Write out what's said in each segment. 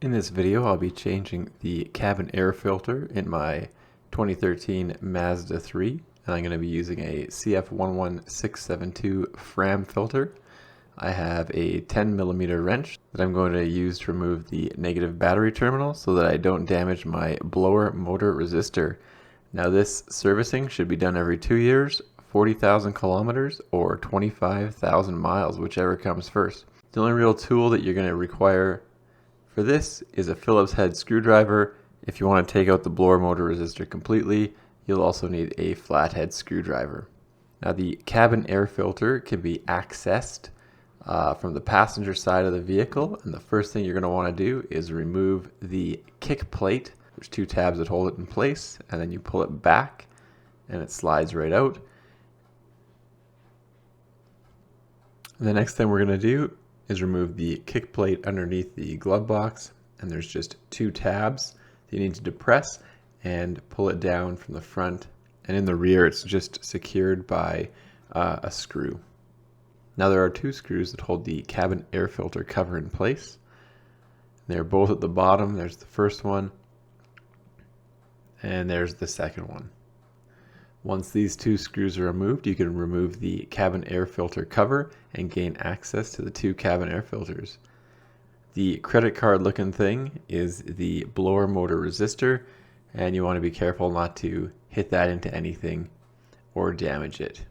In this video, I'll be changing the cabin air filter in my 2013 Mazda 3, and I'm going to be using a CF11672 Fram filter. I have a 10mm wrench that I'm going to use to remove the negative battery terminal so that I don't damage my blower motor resistor. Now this servicing should be done every 2 years, 40,000 kilometers, or 25,000 miles, whichever comes first. The only real tool that you're going to require for this is a Phillips head screwdriver. If you want to take out the blower motor resistor completely, you'll also need a flathead screwdriver. Now the cabin air filter can be accessed from the passenger side of the vehicle, and the first thing you're going to want to do is remove the kick plate. There's two tabs that hold it in place, and then you pull it back and it slides right out. And the next thing we're going to do is remove the kick plate underneath the glove box, and there's just two tabs that you need to depress and pull it down from the front, and in the rear it's just secured by a screw. Now there are two screws that hold the cabin air filter cover in place. They're both at the bottom. There's the first one and there's the second one. Once these two screws are removed, you can remove the cabin air filter cover and gain access to the two cabin air filters. The credit card looking thing is the blower motor resistor, and you want to be careful not to hit that into anything or damage it.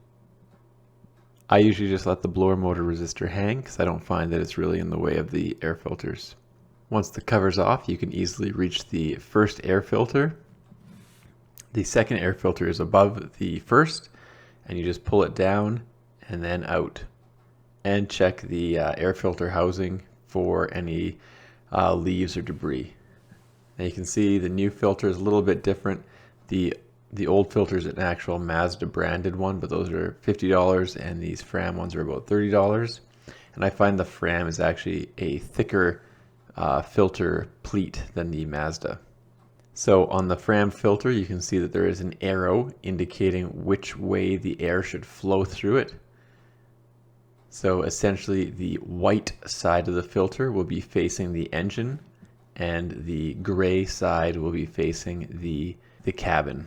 I usually just let the blower motor resistor hang because I don't find that it's really in the way of the air filters. Once the cover's off, you can easily reach the first air filter. The second air filter is above the first, and you just pull it down and then out. And check the air filter housing for any leaves or debris. Now you can see the new filter is a little bit different. The old filter is an actual Mazda branded one, but those are $50, and these Fram ones are about $30. And I find the Fram is actually a thicker filter pleat than the Mazda. So on the Fram filter, you can see that there is an arrow indicating which way the air should flow through it. So essentially the white side of the filter will be facing the engine, and the gray side will be facing the cabin,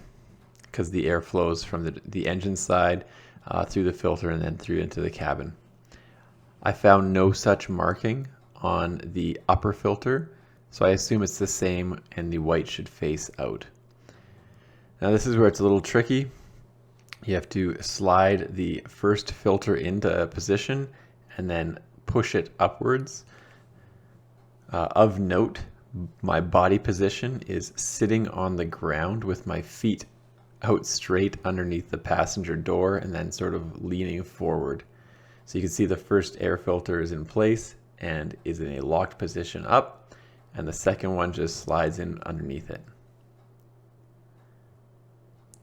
because the air flows from the engine side through the filter and then through into the cabin. I found no such marking on the upper filter, so I assume it's the same, and the white should face out. Now this is where it's a little tricky. You have to slide the first filter into position and then push it upwards. Of note, my body position is sitting on the ground with my feet out straight underneath the passenger door and then sort of leaning forward. So you can see the first air filter is in place and is in a locked position up, and the second one just slides in underneath it.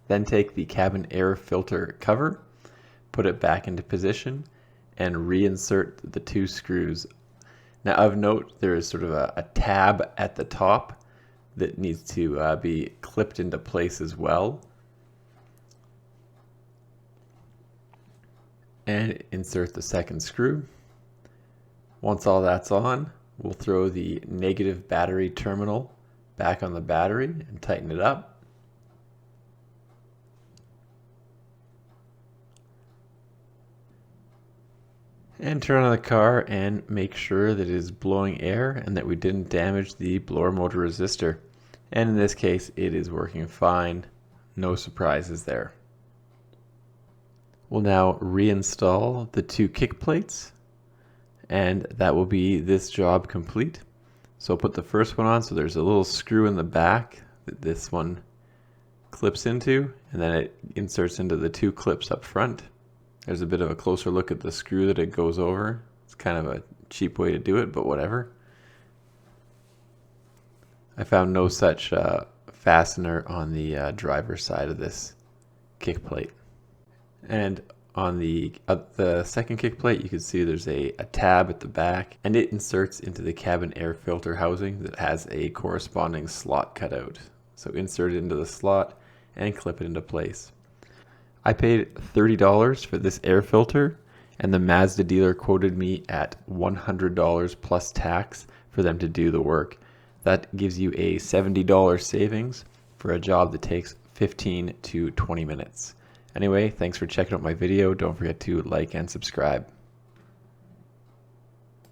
Then take the cabin air filter cover, put it back into position, and reinsert the two screws. Now of note, there is sort of a tab at the top that needs to be clipped into place as well. And insert the second screw. Once all that's on, we'll throw the negative battery terminal back on the battery and tighten it up. And turn on the car and make sure that it is blowing air and that we didn't damage the blower motor resistor. And in this case, it is working fine. No surprises there. We'll now reinstall the two kick plates, and that will be this job complete. So I'll put the first one on. So there's a little screw in the back that this one clips into, and then it inserts into the two clips up front. There's a bit of a closer look at the screw that it goes over. It's kind of a cheap way to do it, but whatever. I found no such fastener on the driver's side of this kick plate. And on the second kick plate, you can see there's a tab at the back, and it inserts into the cabin air filter housing that has a corresponding slot cut out. So insert it into the slot and clip it into place. I paid $30 for this air filter, and the Mazda dealer quoted me at $100 plus tax for them to do the work. That gives you a $70 savings for a job that takes 15 to 20 minutes. Anyway, thanks for checking out my video. Don't forget to like and subscribe.